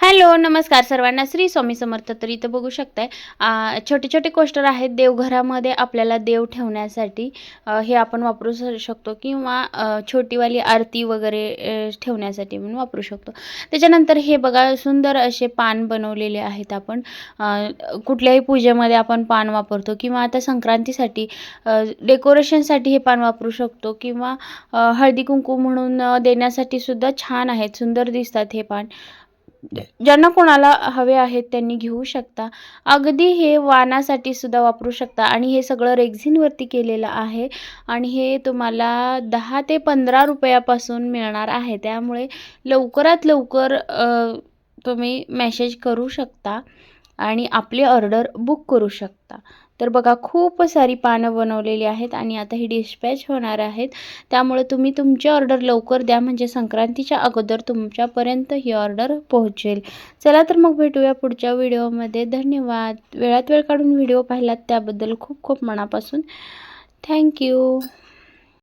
Hello, नमस्कार सर्वांना. श्री स्वामी समर्थ. तर इथं बघू शकताय छोटे छोटे कोस्टर आहेत देवघरामध्ये आपल्याला देव ठेवण्यासाठी. हे आपण वापरू शकतो किंवा छोटीवाली आरती वगैरे ठेवण्यासाठी म्हणून वापरू शकतो. त्याच्यानंतर हे बघा सुंदर असे पान बनवलेले आहेत. आपण कुठल्याही पूजेमध्ये आपण पान वापरतो किंवा आता संक्रांतीसाठी डेकोरेशनसाठी हे पान वापरू शकतो किंवा हळदी कुंकू म्हणून देण्यासाठी सुद्धा छान आहेत, सुंदर दिसतात हे पान. ज्यांना कोणाला हवे आहेत त्यांनी घेऊ शकता. अगदी हे वाणासाठी सुद्धा वापरू शकता आणि हे सगळं रेक्झिनवरती केलेलं आहे आणि हे तुम्हाला 10 ते 15 रुपयापासून मिळणार आहे. त्यामुळे लवकरात लवकर तुम्ही मेसेज करू शकता आणि आपली ऑर्डर बुक करू शकता. तर बघा खूप सारी पानं बनवलेली आहेत आणि आता ही डिस्पॅच होणार आहेत. त्यामुळे तुम्ही तुमची ऑर्डर लवकर द्या, म्हणजे संक्रांतीच्या अगोदर तुमच्यापर्यंत ही ऑर्डर पोहोचेल. चला तर मग भेटूया पुढच्या व्हिडिओमध्ये. धन्यवाद. वेळात वेळ काढून व्हिडिओ पाहिलात त्याबद्दल खूप खूप मनापासून थँक्यू.